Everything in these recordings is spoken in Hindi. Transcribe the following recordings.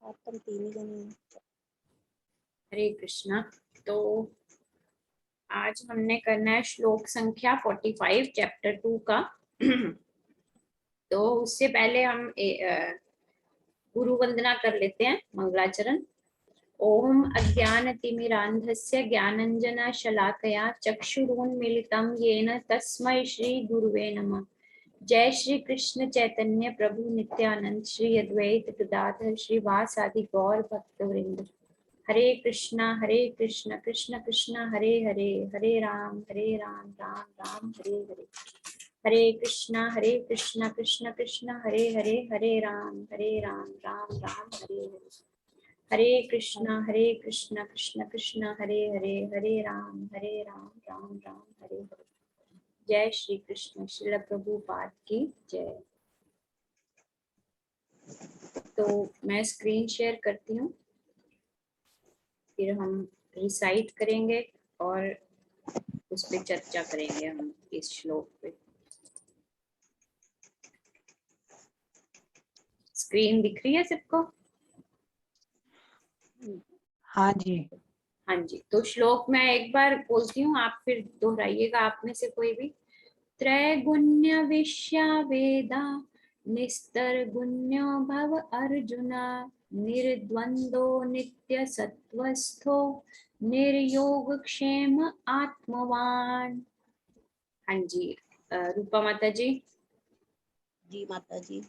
आत्म तीन जन। हरे कृष्णा। तो आज हमने करना है श्लोक संख्या 45 चैप्टर 2 का। तो उससे पहले हम गुरु वंदना कर लेते हैं, मंगलाचरण। ओम अज्ञानतिमिरान्धस्य ज्ञानञ्जनशलाकया चक्षुरुन्मीलितं येन तस्मै श्री गुरुवे नमः। जय श्री कृष्ण चैतन्य प्रभु नित्यानंद श्री अद्वैत गदाधर श्रीवासादि गौर भक्तवृंद। हरे कृष्णा कृष्ण कृष्ण हरे हरे, हरे राम राम राम हरे हरे। हरे कृष्णा कृष्ण कृष्ण हरे हरे, हरे राम राम राम हरे हरे। हरे कृष्णा कृष्ण कृष्ण हरे हरे, हरे राम राम राम हरे हरे। जय श्री कृष्ण। श्रील प्रभुपाद की जय। तो मैं स्क्रीन शेयर करती हूँ, फिर हम रिसाइट करेंगे और उस पे चर्चा करेंगे हम इस श्लोक पे। स्क्रीन दिख रही है सबको? हाँ जी। हाँ जी। तो श्लोक मैं एक बार बोलती हूँ, आप फिर दोहराइएगा, आप में से कोई भी। त्रैगुण्य विश्या वेदा निस्तर गुण्यो भव अर्जुना निर्द्वंदो नित्य सत्वस्थो निर्योग क्षेम आत्मवान। हाँ जी। रूपा माता जी। जी माता जी।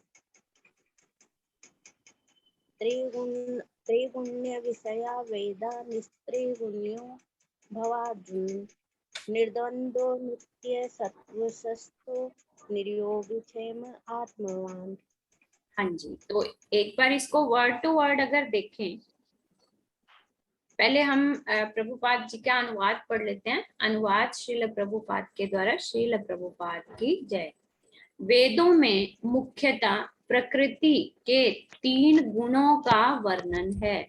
त्रिगुण्य विषया वेदा निस्त्रिगुण्यो भवार्जुन निर्द्वंदो नित्य सत्वसस्थो निर्योगक्षेम आत्मवान। हाँ जी। तो एक बार इसको वर्ड टू वर्ड अगर देखें, पहले हम प्रभुपाद जी का अनुवाद पढ़ लेते हैं। अनुवाद श्रील प्रभुपाद के द्वारा। श्रील प्रभुपाद की जय। वेदों में मुख्यतः प्रकृति के 3 गुणों का वर्णन है।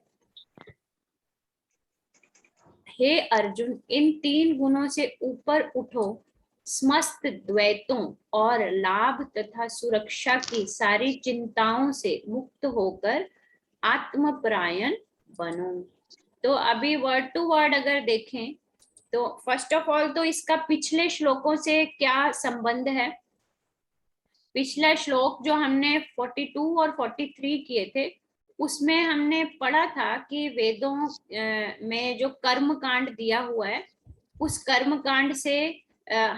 हे अर्जुन, इन 3 गुणों से ऊपर उठो, समस्त द्वैतों और लाभ तथा सुरक्षा की सारी चिंताओं से मुक्त होकर आत्मपरायण बनो। तो अभी वर्ड टू वर्ड अगर देखें तो फर्स्ट ऑफ ऑल तो इसका पिछले श्लोकों से क्या संबंध है। पिछला श्लोक जो हमने 42 और 43 किए थे, उसमें हमने पढ़ा था कि वेदों में जो कर्म कांड दिया हुआ है, उस कर्म कांड से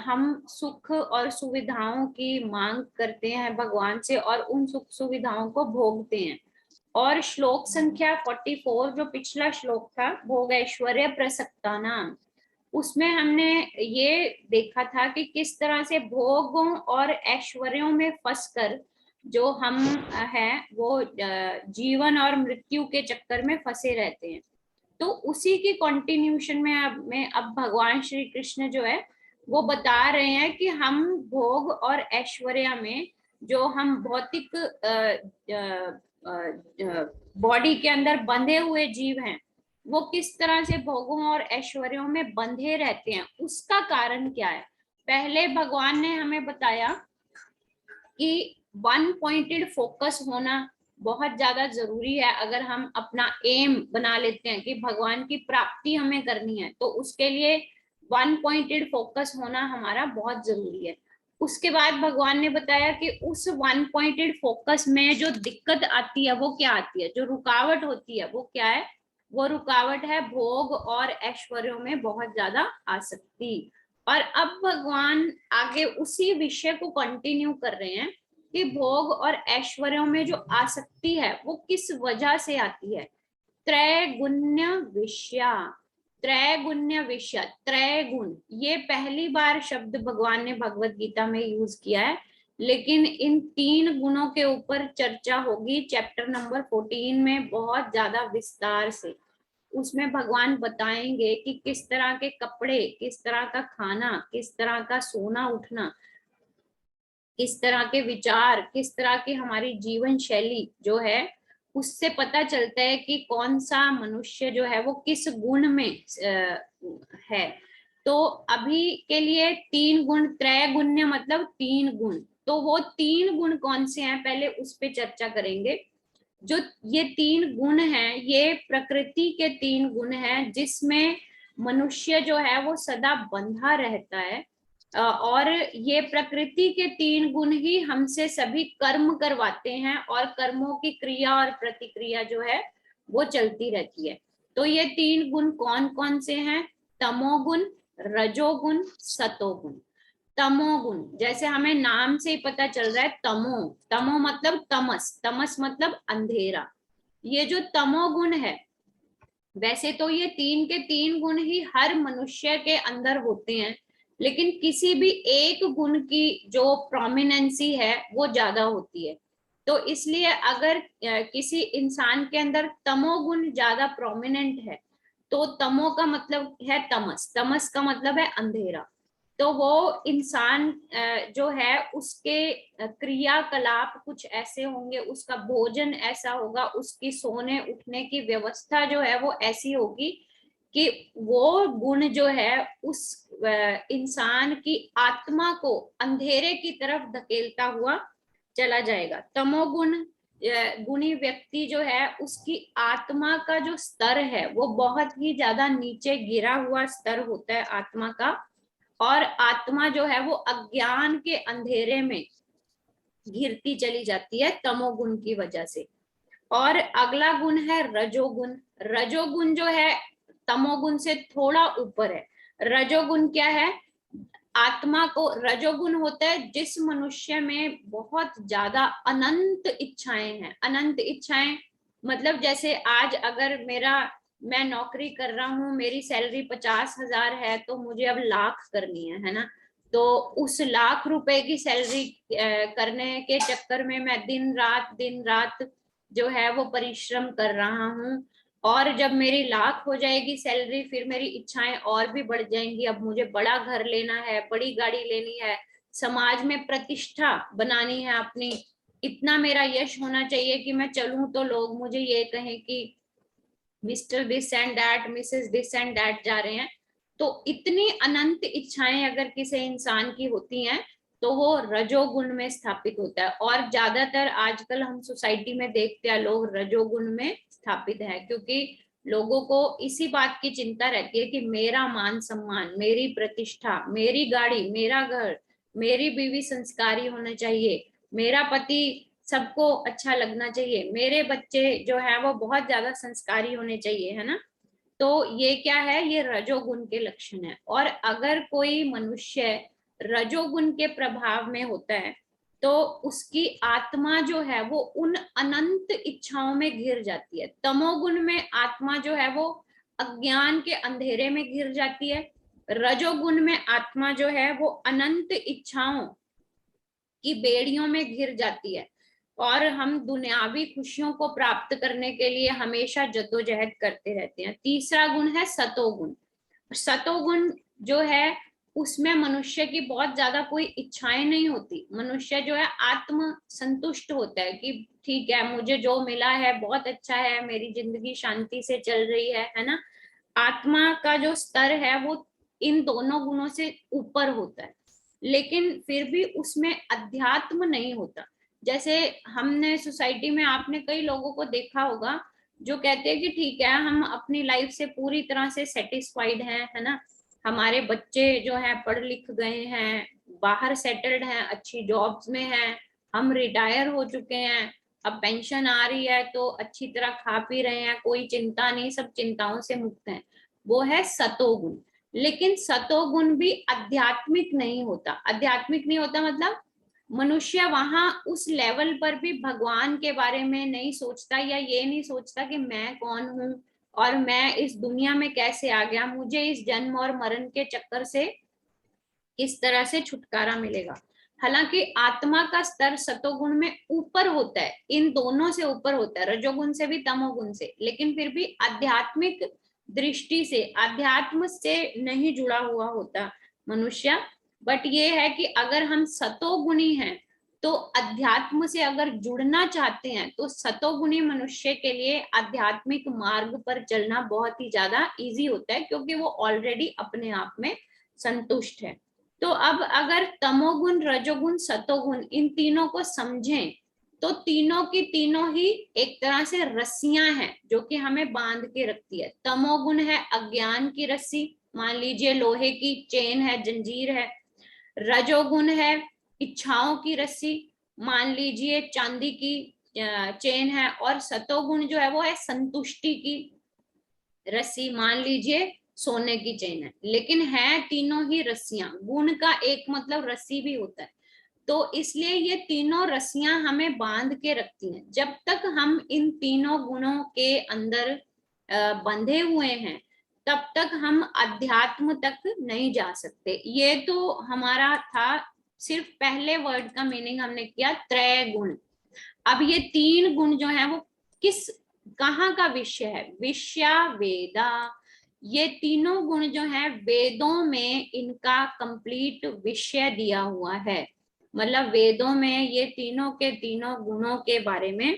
हम सुख और सुविधाओं की मांग करते हैं भगवान से और उन सुख सुविधाओं को भोगते हैं। और श्लोक संख्या 44 जो पिछला श्लोक था, भोग ऐश्वर्य प्रसक्ता नाम, उसमें हमने ये देखा था कि किस तरह से भोगों और ऐश्वर्यों में फंसकर जो हम हैं वो जीवन और मृत्यु के चक्कर में फंसे रहते हैं। तो उसी की कंटिन्यूशन में अब भगवान श्री कृष्ण जो है वो बता रहे हैं कि हम भोग और ऐश्वर्य में जो हम भौतिक बॉडी के अंदर बंधे हुए जीव हैं, वो किस तरह से भोगों और ऐश्वर्यों में बंधे रहते हैं, उसका कारण क्या है। पहले भगवान ने हमें बताया कि वन पॉइंटेड फोकस होना बहुत ज्यादा जरूरी है। अगर हम अपना एम बना लेते हैं कि भगवान की प्राप्ति हमें करनी है, तो उसके लिए वन पॉइंटेड फोकस होना हमारा बहुत जरूरी है। उसके बाद भगवान ने बताया कि उस वन पॉइंटेड फोकस में जो दिक्कत आती है वो क्या आती है, जो रुकावट होती है वो क्या है। वो रुकावट है भोग और ऐश्वर्यों में बहुत ज्यादा आसक्ति। और अब भगवान आगे उसी विषय को कंटिन्यू कर रहे हैं कि भोग और ऐश्वर्यों में जो आसक्ति है वो किस वजह से आती है। त्रैगुण्य विषया, त्रैगुण्य विषय, त्रैगुण, ये पहली बार शब्द भगवान ने भगवत गीता में यूज किया है। लेकिन इन 3 गुणों के ऊपर चर्चा होगी चैप्टर नंबर 14 में बहुत ज्यादा विस्तार से। उसमें भगवान बताएंगे कि किस तरह के कपड़े, किस तरह का खाना, किस तरह का सोना उठना, किस तरह के विचार, किस तरह की हमारी जीवन शैली जो है, उससे पता चलता है कि कौन सा मनुष्य जो है वो किस गुण में है। तो अभी के लिए 3 गुण, त्रैगुण्य मतलब 3 गुण, तो वो 3 गुण कौन से हैं पहले उस पे चर्चा करेंगे। जो ये 3 गुण हैं, ये प्रकृति के 3 गुण हैं जिसमें मनुष्य जो है वो सदा बंधा रहता है। और ये प्रकृति के 3 गुण ही हमसे सभी कर्म करवाते हैं और कर्मों की क्रिया और प्रतिक्रिया जो है वो चलती रहती है। तो ये 3 गुण कौन कौन से हैं? तमोगुण, रजोगुण, सतोगुण। तमोगुण, जैसे हमें नाम से ही पता चल रहा है, तमो, तमो मतलब तमस, तमस मतलब अंधेरा। ये जो तमोगुण है, वैसे तो ये 3 के 3 गुण ही हर मनुष्य के अंदर होते हैं, लेकिन किसी भी एक गुण की जो प्रोमिनेंसी है वो ज्यादा होती है। तो इसलिए अगर किसी इंसान के अंदर तमोगुण ज्यादा प्रोमिनेंट है, तो तमो का मतलब है तमस, तमस का मतलब है अंधेरा। तो वो इंसान जो है उसके क्रियाकलाप कुछ ऐसे होंगे, उसका भोजन ऐसा होगा, उसकी सोने उठने की व्यवस्था जो है वो ऐसी होगी कि वो गुण जो है उस इंसान की आत्मा को अंधेरे की तरफ धकेलता हुआ चला जाएगा। तमोगुण गुणी व्यक्ति जो है उसकी आत्मा का जो स्तर है वो बहुत ही ज्यादा नीचे गिरा हुआ स्तर होता है आत्मा का, और आत्मा जो है वो अज्ञान के अंधेरे में घिरती चली जाती है तमोगुण की वजह से। और अगला गुण है रजोगुण। रजोगुण जो है तमोगुण से थोड़ा ऊपर है। रजोगुण क्या है? आत्मा को, रजोगुण होता है जिस मनुष्य में बहुत ज्यादा अनंत इच्छाएं हैं। अनंत इच्छाएं मतलब जैसे आज अगर मैं नौकरी कर रहा हूँ, मेरी सैलरी 50,000 है, तो मुझे अब लाख करनी है ना। तो उस लाख रुपए की सैलरी करने के चक्कर में मैं दिन रात जो है वो परिश्रम कर रहा हूँ। और जब मेरी लाख हो जाएगी सैलरी, फिर मेरी इच्छाएं और भी बढ़ जाएंगी। अब मुझे बड़ा घर लेना है, बड़ी गाड़ी लेनी है, समाज में प्रतिष्ठा बनानी है अपनी, इतना मेरा यश होना चाहिए कि मैं चलूं तो लोग मुझे ये कहें कि mister this and that, Mrs this and that जा रहे हैं। तो इतनी अनंत इच्छाएं अगर किसी इंसान की होती हैं तो वो रजोगुण में स्थापित होता है। और ज्यादातर आजकल हम सोसाइटी में देखते हैं लोग रजोगुण में स्थापित है, क्योंकि लोगों को इसी बात की चिंता रहती है कि मेरा मान सम्मान, मेरी प्रतिष्ठा, मेरी गाड़ी, मेरा घर, मेरी बीवी संस्कारी होना चाहिए, मेरा पति सबको अच्छा लगना चाहिए, मेरे बच्चे जो है वो बहुत ज्यादा संस्कारी होने चाहिए, है ना। तो ये क्या है? ये रजोगुण के लक्षण है। और अगर कोई मनुष्य रजोगुण के प्रभाव में होता है तो उसकी आत्मा जो है वो उन अनंत इच्छाओं में घिर जाती है। तमोगुण में आत्मा जो है वो अज्ञान के अंधेरे में घिर जाती है। रजोगुण में आत्मा जो है वो अनंत इच्छाओं की बेड़ियों में घिर जाती है, और हम दुनियावी खुशियों को प्राप्त करने के लिए हमेशा जद्दोजहद करते रहते हैं। तीसरा गुण है सतोगुण। सतोगुण जो है उसमें मनुष्य की बहुत ज्यादा कोई इच्छाएं नहीं होती। मनुष्य जो है आत्म संतुष्ट होता है कि ठीक है, मुझे जो मिला है बहुत अच्छा है, मेरी जिंदगी शांति से चल रही है ना। आत्मा का जो स्तर है वो इन दोनों गुणों से ऊपर होता है, लेकिन फिर भी उसमें अध्यात्म नहीं होता। जैसे हमने सोसाइटी में आपने कई लोगों को देखा होगा जो कहते हैं कि ठीक है, हम अपनी लाइफ से पूरी तरह से सेटिस्फाइड हैं, है ना। हमारे बच्चे जो हैं पढ़ लिख गए हैं, बाहर सेटल्ड हैं, अच्छी जॉब्स में हैं, हम रिटायर हो चुके हैं, अब पेंशन आ रही है तो अच्छी तरह खा पी रहे हैं, कोई चिंता नहीं, सब चिंताओं से मुक्त हैं। वो है सतोगुण। लेकिन सतोगुण भी आध्यात्मिक नहीं होता। आध्यात्मिक नहीं होता मतलब मनुष्य वहां उस लेवल पर भी भगवान के बारे में नहीं सोचता, या ये नहीं सोचता कि मैं कौन हूं और मैं इस दुनिया में कैसे आ गया, मुझे इस जन्म और मरण के चक्कर से किस तरह से छुटकारा मिलेगा। हालांकि आत्मा का स्तर सतोगुण में ऊपर होता है, इन दोनों से ऊपर होता है, रजोगुण से भी तमोगुण से, लेकिन फिर भी आध्यात्मिक दृष्टि से अध्यात्म से नहीं जुड़ा हुआ होता मनुष्य। बट ये है कि अगर हम सतोगुणी हैं तो अध्यात्म से अगर जुड़ना चाहते हैं तो सतोगुणी मनुष्य के लिए आध्यात्मिक मार्ग पर चलना बहुत ही ज्यादा इजी होता है, क्योंकि वो ऑलरेडी अपने आप में संतुष्ट है। तो अब अगर तमोगुण, रजोगुण, सतोगुण इन तीनों को समझें तो तीनों की तीनों ही एक तरह से रस्सियां हैं जो कि हमें बांध के रखती है। तमोगुण है अज्ञान की रस्सी, मान लीजिए लोहे की चेन है, जंजीर है। रजोगुण है इच्छाओं की रस्सी, मान लीजिए चांदी की चेन है। और सतोगुण जो है वो है संतुष्टि की रस्सी, मान लीजिए सोने की चेन है। लेकिन है तीनों ही रस्सियां, गुण का एक मतलब रस्सी भी होता है। तो इसलिए ये तीनों रस्सियां हमें बांध के रखती हैं। जब तक हम इन तीनों गुणों के अंदर बंधे हुए हैं तब तक हम अध्यात्म तक नहीं जा सकते। ये तो हमारा था, सिर्फ पहले वर्ड का मीनिंग हमने किया त्रय गुण। अब ये तीन गुण जो है वो किस कहाँ का विषय है? विषया वेदा। ये तीनों गुण जो है वेदों में इनका कंप्लीट विषय दिया हुआ है। मतलब वेदों में ये तीनों के तीनों गुणों के बारे में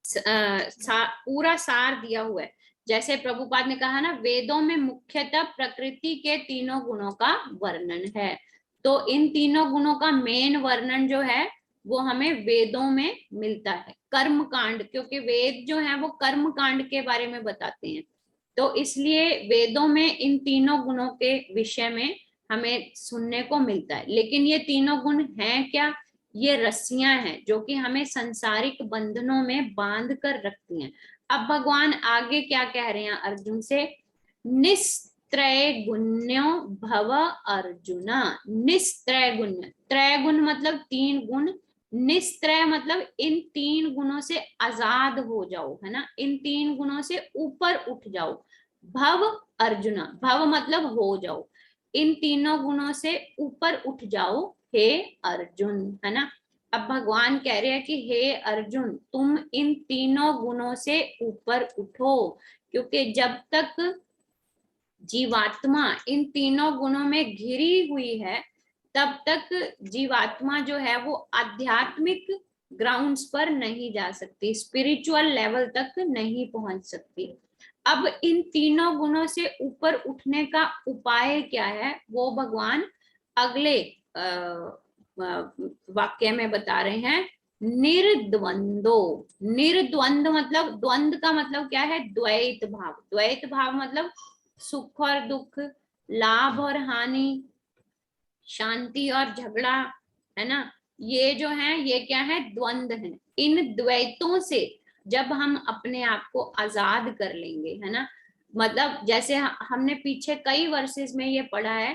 पूरा सार दिया हुआ है। जैसे प्रभुपाद ने कहा ना, वेदों में मुख्यतः प्रकृति के तीनों गुणों का वर्णन है। तो इन तीनों गुणों का मेन वर्णन जो है वो हमें वेदों में मिलता है। कर्म कांड, क्योंकि वेद जो है वो कर्म कांड के बारे में बताते हैं, तो इसलिए वेदों में इन तीनों गुणों के विषय में हमें सुनने को मिलता है। लेकिन ये तीनों गुण हैं क्या? ये रस्सियां हैं जो कि हमें सांसारिक बंधनों में बांध कर रखती हैं। अब भगवान आगे क्या कह रहे हैं अर्जुन से? निस्त्रय गुण्यो भव अर्जुना। निस्त्रय गुण, त्रय गुण मतलब तीन गुण, निस्त्रय मतलब इन तीन गुणों से आजाद हो जाओ, है ना, इन तीन गुणों से ऊपर उठ जाओ। भव अर्जुना, भव मतलब हो जाओ, इन तीनों गुणों से ऊपर उठ जाओ हे अर्जुन, है ना। अब भगवान कह रहे हैं कि हे अर्जुन तुम इन तीनों गुणों से ऊपर उठो, क्योंकि जब तक जीवात्मा इन तीनों गुणों में घिरी हुई है तब तक जीवात्मा जो है वो आध्यात्मिक ग्राउंड्स पर नहीं जा सकती, स्पिरिचुअल लेवल तक नहीं पहुंच सकती। अब इन तीनों गुणों से ऊपर उठने का उपाय क्या है वो भगवान अगले वाक्य में बता रहे हैं। निर्द्वंदो, निर्द्वंद मतलब, द्वंद का मतलब क्या है? द्वैत भाव। द्वैत भाव मतलब सुख और दुख, लाभ और हानि, शांति और झगड़ा, है ना। ये जो है ये क्या है? द्वंद है। इन द्वैतों से जब हम अपने आप को आजाद कर लेंगे, है ना, मतलब जैसे हमने पीछे कई वर्सेस में ये पढ़ा है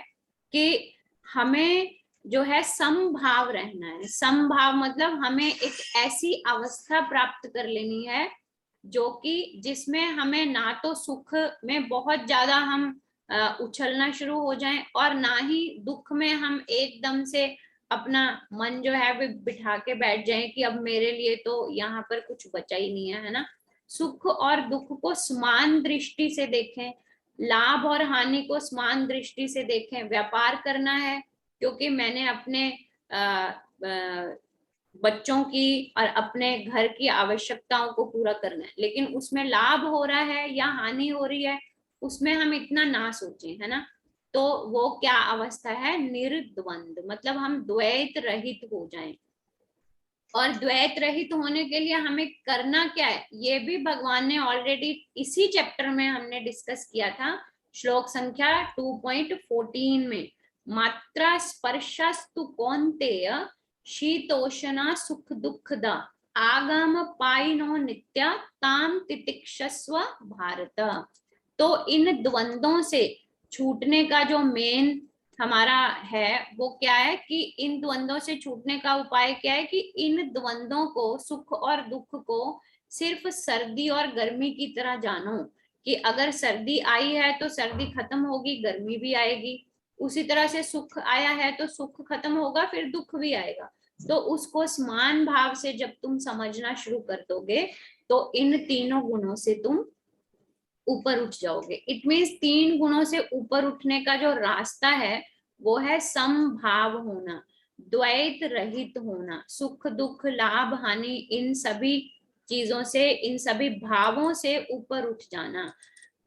कि हमें जो है समभाव रहना है। समभाव मतलब हमें एक ऐसी अवस्था प्राप्त कर लेनी है जो कि जिसमें हमें ना तो सुख में बहुत ज्यादा हम उछलना शुरू हो जाएं और ना ही दुख में हम एकदम से अपना मन जो है वो बिठा के बैठ जाएं कि अब मेरे लिए तो यहाँ पर कुछ बचा ही नहीं है ना। सुख और दुख को समान दृष्टि से देखें, लाभ और हानि को समान दृष्टि से देखें। व्यापार करना है क्योंकि मैंने अपने बच्चों की और अपने घर की आवश्यकताओं को पूरा करना है, लेकिन उसमें लाभ हो रहा है या हानि हो रही है उसमें हम इतना ना सोचें, है ना। तो वो क्या अवस्था है? निर्द्वंद, मतलब हम द्वैत रहित हो जाएं। और द्वैत रहित होने के लिए हमें करना क्या है ये भी भगवान ने ऑलरेडी इसी चैप्टर में हमने डिस्कस किया था, श्लोक संख्या 2.14 में। मात्रा स्पर्शस्तु कौन्तेय शीतोषणा सुख दुखदा आगम पाइनो नित्या ताम तितिक्षस्व भारत। तो इन द्वंद्वों से छूटने का जो मेन हमारा है वो क्या है कि इन द्वंद्वों से छूटने का उपाय क्या है कि इन द्वंद्वों को, सुख और दुख को सिर्फ सर्दी और गर्मी की तरह जानो कि अगर सर्दी आई है तो सर्दी खत्म होगी, गर्मी भी आएगी। उसी तरह से सुख आया है तो सुख खत्म होगा, फिर दुख भी आएगा। तो उसको समान भाव से जब तुम समझना शुरू कर दोगे तो इन तीनों गुणों से तुम ऊपर उठ जाओगे। इट मीन्स तीन गुणों से ऊपर उठने का जो रास्ता है वो है समभाव होना, द्वैत रहित होना, सुख दुख लाभ हानि इन सभी चीजों से, इन सभी भावों से ऊपर उठ जाना।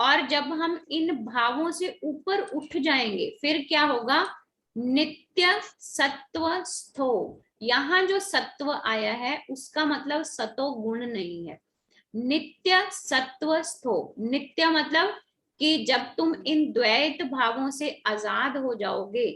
और जब हम इन भावों से ऊपर उठ जाएंगे फिर क्या होगा? नित्य सत्व स्थो, यहाँ जो सत्व आया है उसका मतलब सतो गुण नहीं है। नित्य सत्व स्थो, नित्य मतलब कि जब तुम इन द्वैत भावों से आजाद हो जाओगे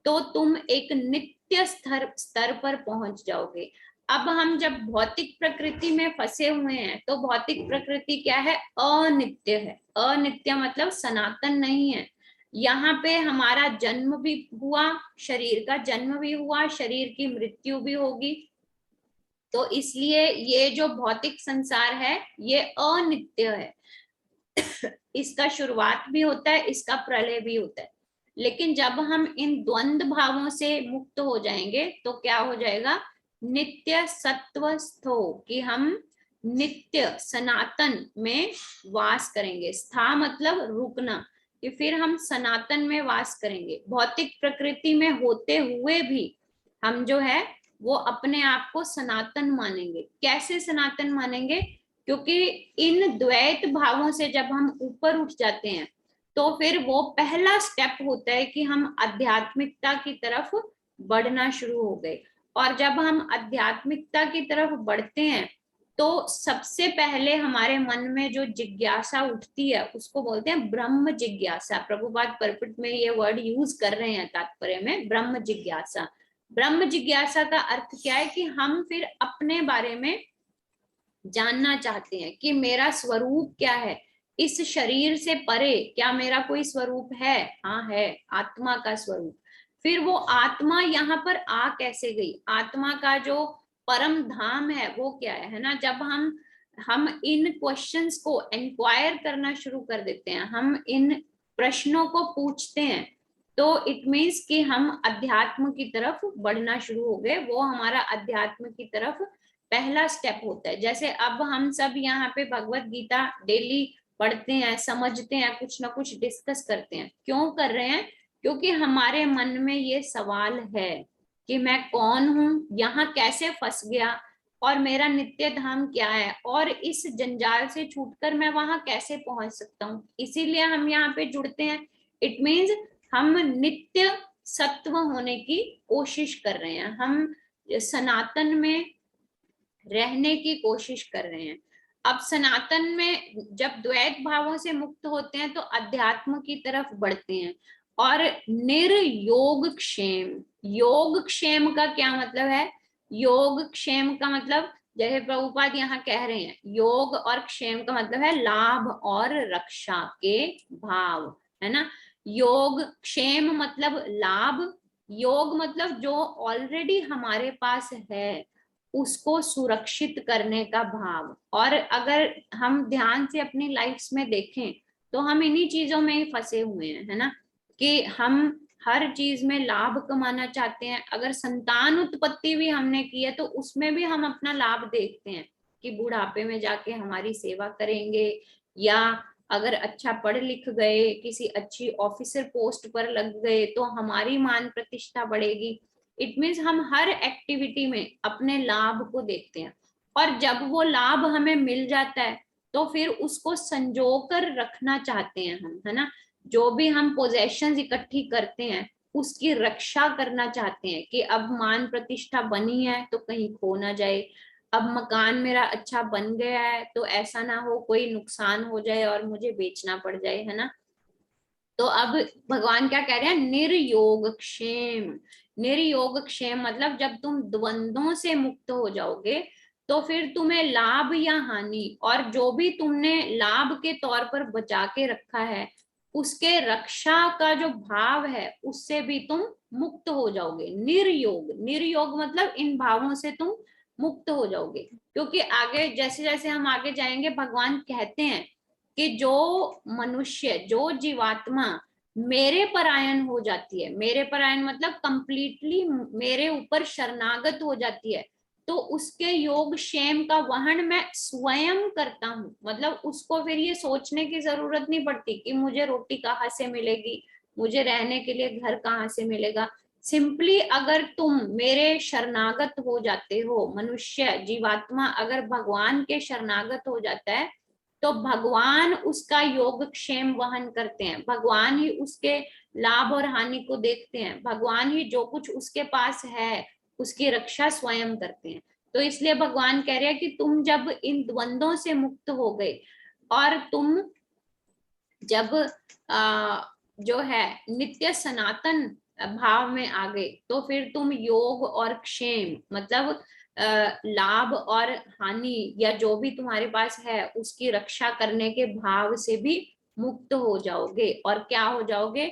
तो तुम एक नित्य स्तर पर पहुंच जाओगे। अब हम जब भौतिक प्रकृति में फंसे हुए हैं तो भौतिक प्रकृति क्या है? अनित्य है। अनित्य मतलब सनातन नहीं है। यहाँ पे हमारा जन्म भी हुआ, शरीर का जन्म भी हुआ, शरीर की मृत्यु भी होगी। तो इसलिए ये जो भौतिक संसार है ये अनित्य है। इसका शुरुआत भी होता है, इसका प्रलय भी होता है। लेकिन जब हम इन द्वंद्व भावों से मुक्त हो जाएंगे तो क्या हो जाएगा? नित्य सत्व स्थो, कि हम नित्य सनातन में वास करेंगे। स्था मतलब रुकना, कि फिर हम सनातन में वास करेंगे। भौतिक प्रकृति में होते हुए भी हम जो है वो अपने आप को सनातन मानेंगे। कैसे सनातन मानेंगे? क्योंकि इन द्वैत भावों से जब हम ऊपर उठ जाते हैं तो फिर वो पहला स्टेप होता है कि हम आध्यात्मिकता की तरफ बढ़ना शुरू हो गए। और जब हम आध्यात्मिकता की तरफ बढ़ते हैं तो सबसे पहले हमारे मन में जो जिज्ञासा उठती है उसको बोलते हैं ब्रह्म जिज्ञासा। प्रभुपाद परपिट में ये वर्ड यूज कर रहे हैं तात्पर्य में, ब्रह्म जिज्ञासा। ब्रह्म जिज्ञासा का अर्थ क्या है? कि हम फिर अपने बारे में जानना चाहते हैं कि मेरा स्वरूप क्या है, इस शरीर से परे क्या मेरा कोई स्वरूप है? हाँ है, आत्मा का स्वरूप। फिर वो आत्मा यहाँ पर आ कैसे गई? आत्मा का जो परम धाम है वो क्या है ना? जब हम इन क्वेश्चंस को इंक्वायर करना शुरू कर देते हैं, हम इन प्रश्नों को पूछते हैं, तो इट मीन्स कि हम अध्यात्म की तरफ बढ़ना शुरू हो गए। वो हमारा अध्यात्म की तरफ पहला स्टेप होता है। जैसे अब हम सब यहाँ पे भगवत गीता डेली पढ़ते हैं, समझते हैं, कुछ ना कुछ डिस्कस करते हैं। क्यों कर रहे हैं? क्योंकि हमारे मन में ये सवाल है कि मैं कौन हूँ, यहाँ कैसे फंस गया, और मेरा नित्य धाम क्या है, और इस जंजाल से छूटकर मैं वहां कैसे पहुंच सकता हूँ। इसीलिए हम यहाँ पे जुड़ते हैं। इट मीन्स हम नित्य सत्व होने की कोशिश कर रहे हैं, हम सनातन में रहने की कोशिश कर रहे हैं। अब सनातन में जब द्वैत भावों से मुक्त होते हैं तो अध्यात्म की तरफ बढ़ते हैं। और निर्योग क्षेम, योग क्षेम का क्या मतलब है? योग क्षेम का मतलब जैसे प्रभुपाद यहाँ कह रहे हैं, योग और क्षेम का मतलब है लाभ और रक्षा के भाव, है ना। योग क्षेम मतलब लाभ, योग मतलब जो ऑलरेडी हमारे पास है उसको सुरक्षित करने का भाव। और अगर हम ध्यान से अपनी लाइफ्स में देखें तो हम इन्हीं चीजों में ही फंसे हुए हैं, है ना, कि हम हर चीज में लाभ कमाना चाहते हैं। अगर संतान उत्पत्ति भी हमने की है तो उसमें भी हम अपना लाभ देखते हैं कि बुढ़ापे में जाके हमारी सेवा करेंगे, या अगर अच्छा पढ़ लिख गए, किसी अच्छी ऑफिसर पोस्ट पर लग गए तो हमारी मान प्रतिष्ठा बढ़ेगी। इट मीन्स हम हर एक्टिविटी में अपने लाभ को देखते हैं। और जब वो लाभ हमें मिल जाता है तो फिर उसको संजो कर रखना चाहते हैं हम, है ना। जो भी हम पोजेशंस इकट्ठी करते हैं उसकी रक्षा करना चाहते हैं कि अब मान प्रतिष्ठा बनी है तो कहीं खो ना जाए, अब मकान मेरा अच्छा बन गया है तो ऐसा ना हो कोई नुकसान हो जाए और मुझे बेचना पड़ जाए, है ना। तो अब भगवान क्या कह रहे हैं? निर्योग क्षेम। निर्योग क्षेम मतलब जब तुम द्वंद्वों से मुक्त हो जाओगे तो फिर तुम्हें लाभ या हानि, और जो भी तुमने लाभ के तौर पर बचा के रखा है उसके रक्षा का जो भाव है उससे भी तुम मुक्त हो जाओगे। निर्योग, निर्योग मतलब इन भावों से तुम मुक्त हो जाओगे। क्योंकि आगे जैसे जैसे हम आगे जाएंगे भगवान कहते हैं कि जो मनुष्य, जो जीवात्मा मेरे परायण हो जाती है, मेरे परायण मतलब कंप्लीटली मेरे ऊपर शरणागत हो जाती है, तो उसके योग क्षेम का वहन मैं स्वयं करता हूँ। मतलब उसको फिर ये सोचने की जरूरत नहीं पड़ती कि मुझे रोटी कहाँ से मिलेगी, मुझे रहने के लिए घर कहाँ से मिलेगा। सिंपली अगर तुम मेरे शरणागत हो जाते हो, मनुष्य जीवात्मा अगर भगवान के शरणागत हो जाता है तो भगवान उसका योगक्षेम वहन करते हैं, भगवान ही उसके लाभ और हानि को देखते हैं, भगवान ही जो कुछ उसके पास है उसकी रक्षा स्वयं करते हैं। तो इसलिए भगवान कह रहे हैं कि तुम जब इन द्वंद्वों से मुक्त हो गए और तुम जब जो है नित्य सनातन भाव में आ गए, तो फिर तुम योग और क्षेम मतलब लाभ और हानि या जो भी तुम्हारे पास है उसकी रक्षा करने के भाव से भी मुक्त हो जाओगे। और क्या हो जाओगे?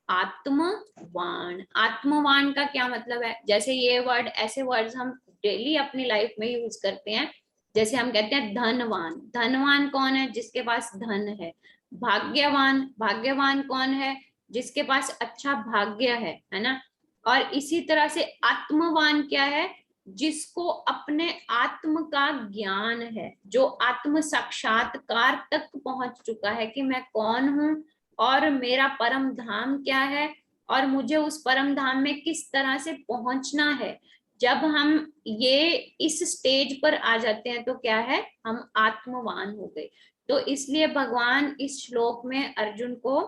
आत्मवान। आत्मवान का क्या मतलब है? जैसे ये वर्ड, ऐसे वर्ड्स हम डेली अपनी लाइफ में यूज करते हैं। जैसे हम कहते हैं धनवान। धनवान कौन है? जिसके पास धन है। भाग्यवान, भाग्यवान कौन है? जिसके पास अच्छा भाग्य है ना। और इसी तरह से आत्मवान क्या है? जिसको अपने आत्म का ज्ञान है, जो आत्म साक्षात्कार तक पहुंच चुका है कि मैं कौन हूं और मेरा परम धाम क्या है और मुझे उस परम धाम में किस तरह से पहुंचना है। जब हम ये इस स्टेज पर आ जाते हैं तो क्या है? हम आत्मवान हो गए। तो इसलिए भगवान इस श्लोक में अर्जुन को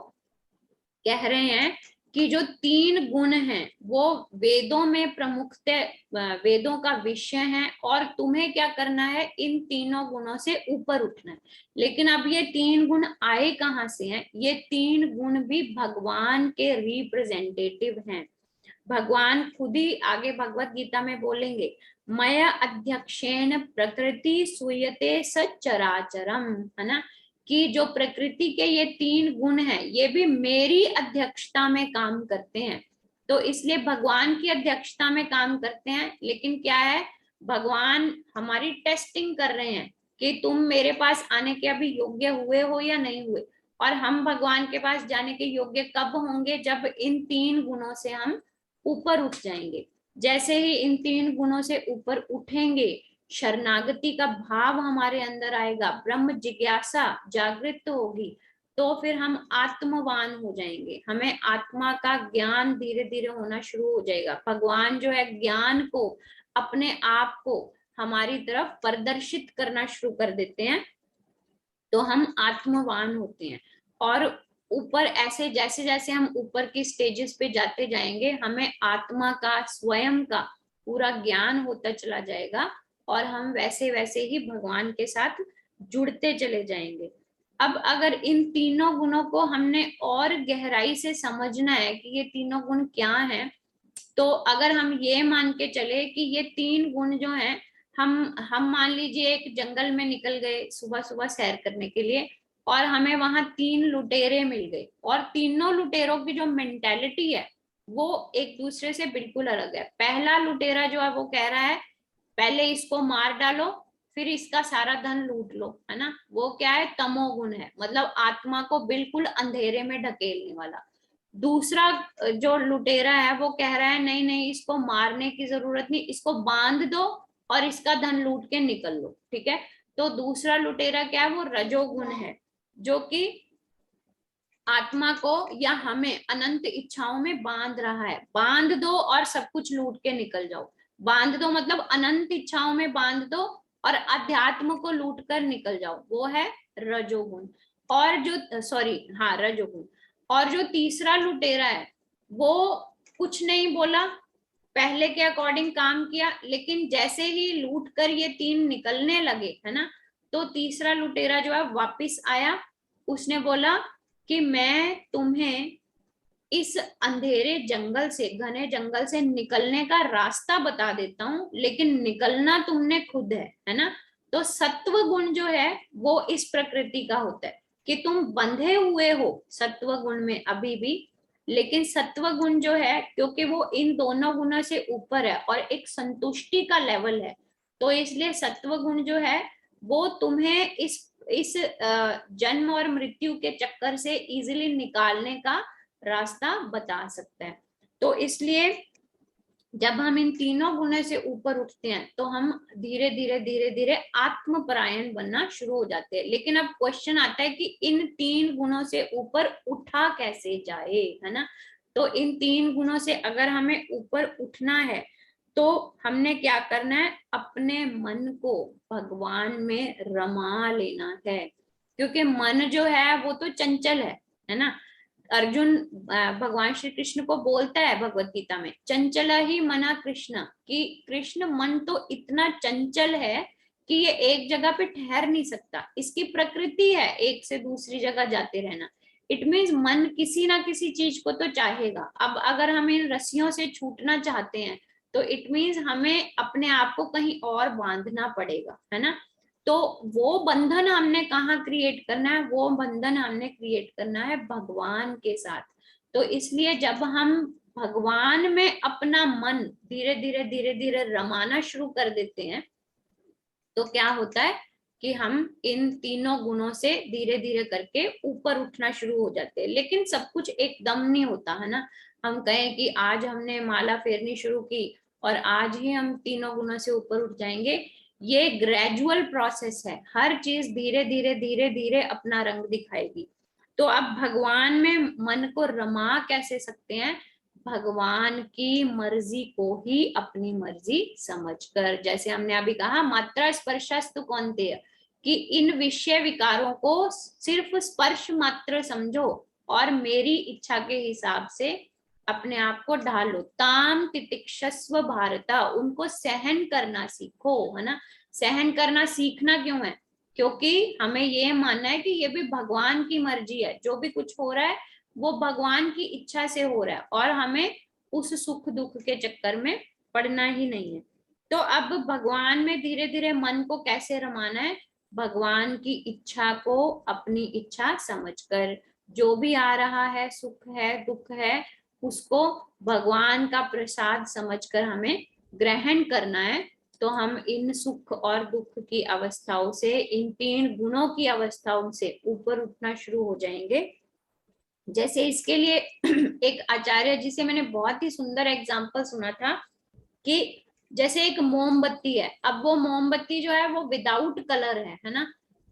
कह रहे हैं कि जो 3 गुण हैं वो वेदों में प्रमुखतः वेदों का विषय है और तुम्हें क्या करना है? इन तीनों गुणों से ऊपर उठना है। लेकिन अब ये 3 गुण आए कहाँ से हैं? ये 3 गुण भी भगवान के रिप्रेजेंटेटिव हैं। भगवान खुद ही आगे भगवत गीता में बोलेंगे, मया अध्यक्षेण प्रकृति सूयते सचराचरम, है ना। कि जो प्रकृति के ये 3 गुण हैं ये भी मेरी अध्यक्षता में काम करते हैं। तो इसलिए भगवान की अध्यक्षता में काम करते हैं। लेकिन क्या है? भगवान हमारी टेस्टिंग कर रहे हैं कि तुम मेरे पास आने के अभी योग्य हुए हो या नहीं हुए। और हम भगवान के पास जाने के योग्य कब होंगे? जब इन 3 गुणों से हम ऊपर उठ जाएंगे। जैसे ही इन 3 गुणों से ऊपर उठेंगे, शरणागति का भाव हमारे अंदर आएगा, ब्रह्म जिज्ञासा जागृत होगी, तो फिर हम आत्मवान हो जाएंगे। हमें आत्मा का ज्ञान धीरे धीरे होना शुरू हो जाएगा। भगवान जो है ज्ञान को, अपने आप को हमारी तरफ प्रदर्शित करना शुरू कर देते हैं, तो हम आत्मवान होते हैं। और ऊपर ऐसे जैसे जैसे हम ऊपर की स्टेजेस पे जाते जाएंगे, हमें आत्मा का, स्वयं का पूरा ज्ञान होता चला जाएगा और हम वैसे वैसे ही भगवान के साथ जुड़ते चले जाएंगे। अब अगर इन तीनों गुणों को हमने और गहराई से समझना है कि ये तीनों गुण क्या हैं, तो अगर हम ये मान के चले कि ये 3 गुण जो हैं, हम मान लीजिए एक जंगल में निकल गए सुबह सुबह सैर करने के लिए और हमें वहां 3 लुटेरे मिल गए और तीनों लुटेरों की जो मेंटेलिटी है वो एक दूसरे से बिल्कुल अलग है। पहला लुटेरा जो है वो कह रहा है पहले इसको मार डालो फिर इसका सारा धन लूट लो, है ना। वो क्या है? तमोगुण है, मतलब आत्मा को बिल्कुल अंधेरे में ढकेलने वाला। दूसरा जो लुटेरा है वो कह रहा है नहीं नहीं, इसको मारने की जरूरत नहीं, इसको बांध दो और इसका धन लूट के निकल लो, ठीक है। तो दूसरा लुटेरा क्या है? वो रजोगुण है, जो कि आत्मा को या हमें अनंत इच्छाओं में बांध रहा है। बांध दो और सब कुछ लूट के निकल जाओ। बांध दो मतलब अनंत इच्छाओं में बांध दो और अध्यात्म को लूट कर निकल जाओ, वो है रजोगुण। और जो सॉरी हाँ रजोगुण। और जो तीसरा लुटेरा है वो कुछ नहीं बोला, पहले के अकॉर्डिंग काम किया, लेकिन जैसे ही लूट कर ये 3 निकलने लगे, है ना, तो तीसरा लुटेरा जो है वापिस आया। उसने बोला कि मैं तुम्हें इस अंधेरे जंगल से, घने जंगल से निकलने का रास्ता बता देता हूं, लेकिन निकलना तुमने खुद है ना। तो सत्व गुण जो है वो इस प्रकृति का होता है कि तुम बंधे हुए हो सत्व गुण में अभी भी, लेकिन सत्व गुण जो है क्योंकि वो इन दोनों गुणों से ऊपर है और एक संतुष्टि का लेवल है, तो इसलिए सत्व गुण जो है वो तुम्हें इस जन्म और मृत्यु के चक्कर से इजीली निकालने का रास्ता बता सकता है। तो इसलिए जब हम इन तीनों गुणों से ऊपर उठते हैं तो हम धीरे धीरे आत्मपरायण बनना शुरू हो जाते हैं। लेकिन अब क्वेश्चन आता है कि इन 3 गुणों से ऊपर उठा कैसे जाए, है ना। तो इन 3 गुणों से अगर हमें ऊपर उठना है तो हमने क्या करना है? अपने मन को भगवान में रमा लेना है, क्योंकि मन जो है वो तो चंचल है ना। अर्जुन भगवान श्री कृष्ण को बोलता है भगवत गीता में, चंचल ही मना कृष्ण, कि कृष्ण मन तो इतना चंचल है कि ये एक जगह पे ठहर नहीं सकता, इसकी प्रकृति है एक से दूसरी जगह जाते रहना। इट मीन्स मन किसी ना किसी चीज को तो चाहेगा। अब अगर हम इन रस्सियों से छूटना चाहते हैं तो इट मीन्स हमें अपने आप को कहीं और बांधना पड़ेगा, है ना। तो वो बंधन हमने कहाँ क्रिएट करना है, वो बंधन हमने क्रिएट करना है भगवान के साथ। तो इसलिए जब हम भगवान में अपना मन धीरे धीरे धीरे धीरे रमाना शुरू कर देते हैं तो क्या होता है कि हम इन तीनों गुणों से धीरे धीरे करके ऊपर उठना शुरू हो जाते हैं। लेकिन सब कुछ एकदम नहीं होता है ना। हम कहें कि आज हमने माला फेरनी शुरू की और आज ही हम तीनों गुणों से ऊपर उठ जाएंगे, ये ग्रेजुअल प्रोसेस है। हर चीज धीरे धीरे धीरे धीरे अपना रंग दिखाएगी। तो अब भगवान में मन को रमा कैसे सकते हैं, भगवान की मर्जी को ही अपनी मर्जी समझकर। जैसे हमने अभी कहा मात्रा स्पर्शस्तु कौन्तेय, कि इन विषय विकारों को सिर्फ स्पर्श मात्र समझो और मेरी इच्छा के हिसाब से अपने आप को ढालो। ताम तितिक्षस्व भारता, उनको सहन करना सीखो, है ना। सहन करना सीखना क्यों है, क्योंकि हमें ये मानना है कि ये भी भगवान की मर्जी है, जो भी कुछ हो रहा है वो भगवान की इच्छा से हो रहा है और हमें उस सुख दुख के चक्कर में पड़ना ही नहीं है। तो अब भगवान में धीरे धीरे मन को कैसे रमाना है, भगवान की इच्छा को अपनी इच्छा समझकर, जो भी आ रहा है सुख है दुख है उसको भगवान का प्रसाद समझकर हमें ग्रहण करना है। तो हम इन सुख और दुख की अवस्थाओं से, इन तीन गुणों की अवस्थाओं से ऊपर उठना शुरू हो जाएंगे। जैसे इसके लिए एक आचार्य जी से मैंने बहुत ही सुंदर एग्जाम्पल सुना था कि जैसे एक मोमबत्ती है, अब वो मोमबत्ती जो है वो विदाउट कलर है ना।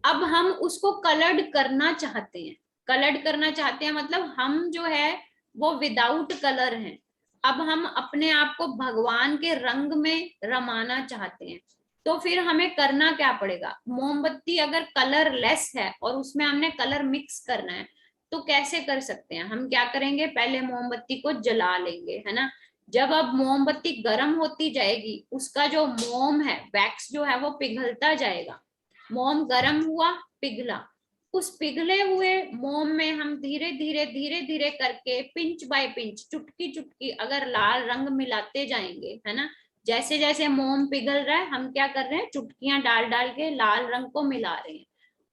अब हम उसको कलर्ड करना चाहते हैं, कलर्ड करना चाहते हैं मतलब हम जो है वो विदाउट कलर हैं। अब हम अपने आप को भगवान के रंग में रमाना चाहते हैं, तो फिर हमें करना क्या पड़ेगा। मोमबत्ती अगर कलरलेस है और उसमें हमने कलर मिक्स करना है तो कैसे कर सकते हैं। हम क्या करेंगे, पहले मोमबत्ती को जला लेंगे, है ना। जब अब मोमबत्ती गर्म होती जाएगी उसका जो मोम है, वैक्स जो है वो पिघलता जाएगा। मोम गर्म हुआ, पिघला, उस पिघले हुए मोम में हम धीरे धीरे धीरे धीरे करके पिंच बाय पिंच, चुटकी चुटकी अगर लाल रंग मिलाते जाएंगे, है ना। जैसे जैसे मोम पिघल रहा है हम क्या कर रहे हैं, चुटकियां डाल डाल के लाल रंग को मिला रहे हैं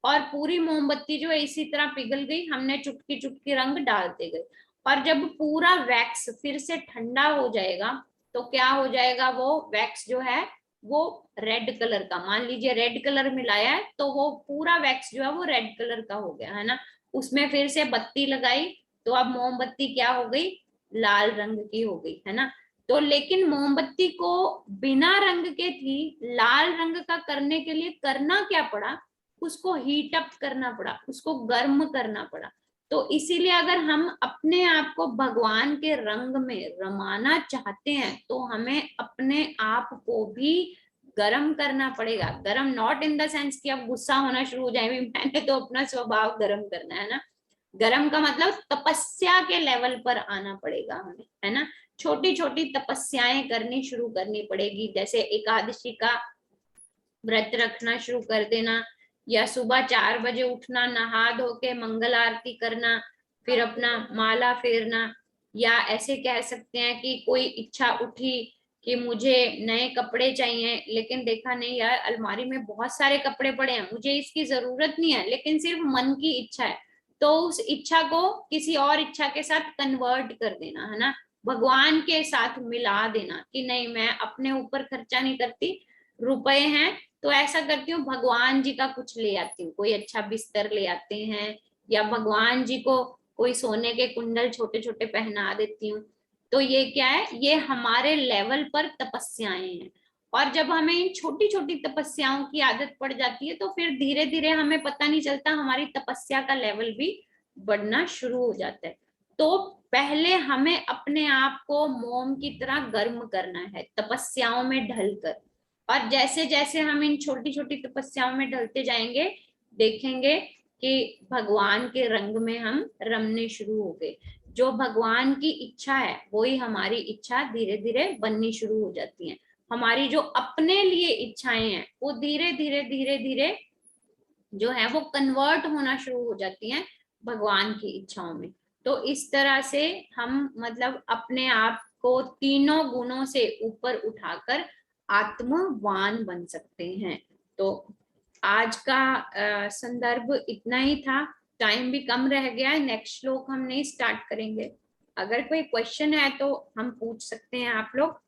और पूरी मोमबत्ती जो है इसी तरह पिघल गई, हमने चुटकी चुटकी रंग डालते गए। और जब पूरा वैक्स फिर से ठंडा हो जाएगा तो क्या हो जाएगा, वो वैक्स जो है वो रेड कलर का, मान लीजिए रेड कलर मिलाया है तो वो पूरा वैक्स जो है वो रेड कलर का हो गया, है ना। उसमें फिर से बत्ती लगाई तो अब मोमबत्ती क्या हो गई, लाल रंग की हो गई, है ना। तो लेकिन मोमबत्ती को बिना रंग के थी, लाल रंग का करने के लिए करना क्या पड़ा, उसको हीट अप करना पड़ा, उसको गर्म करना पड़ा। तो इसीलिए अगर हम अपने आप को भगवान के रंग में रमाना चाहते हैं तो हमें अपने आप को भी गर्म करना पड़ेगा। गर्म नॉट इन द सेंस कि अब गुस्सा होना शुरू हो जाए, मैंने तो अपना स्वभाव गर्म करना है ना। गर्म का मतलब तपस्या के लेवल पर आना पड़ेगा हमें, है ना। छोटी छोटी तपस्याएं करनी शुरू करनी पड़ेगी, जैसे एकादशी का व्रत रखना शुरू कर देना, या सुबह 4 बजे उठना, नहा धो के मंगल आरती करना, फिर अपना माला फेरना। या ऐसे कह सकते हैं कि कोई इच्छा उठी कि मुझे नए कपड़े चाहिए, लेकिन देखा नहीं यार अलमारी में बहुत सारे कपड़े पड़े हैं, मुझे इसकी जरूरत नहीं है, लेकिन सिर्फ मन की इच्छा है, तो उस इच्छा को किसी और इच्छा के साथ कन्वर्ट कर देना, है ना। भगवान के साथ मिला देना कि नहीं मैं अपने ऊपर खर्चा नहीं करती, रुपए हैं तो ऐसा करती हूँ भगवान जी का कुछ ले आती हूँ, कोई अच्छा बिस्तर ले आते हैं या भगवान जी को कोई सोने के कुंडल छोटे छोटे पहना देती हूँ। तो ये क्या है, ये हमारे लेवल पर तपस्याएं हैं। और जब हमें इन छोटी छोटी तपस्याओं की आदत पड़ जाती है तो फिर धीरे धीरे हमें पता नहीं चलता हमारी तपस्या का लेवल भी बढ़ना शुरू हो जाता है। तो पहले हमें अपने आप को मोम की तरह गर्म करना है तपस्याओं में ढलकर, और जैसे जैसे हम इन छोटी छोटी तपस्याओं में ढलते जाएंगे देखेंगे कि भगवान के रंग में हम रमने शुरू हो गए। जो भगवान की इच्छा है वही हमारी इच्छा धीरे धीरे बननी शुरू हो जाती है। हमारी जो अपने लिए इच्छाएं हैं वो धीरे धीरे धीरे धीरे जो है वो कन्वर्ट होना शुरू हो जाती हैं भगवान की इच्छाओं में। तो इस तरह से हम मतलब अपने आप को तीनों गुणों से ऊपर उठाकर आत्मवान बन सकते हैं। तो आज का संदर्भ इतना ही था, टाइम भी कम रह गया है, नेक्स्ट श्लोक हम नहीं स्टार्ट करेंगे। अगर कोई क्वेश्चन है तो हम पूछ सकते हैं आप लोग।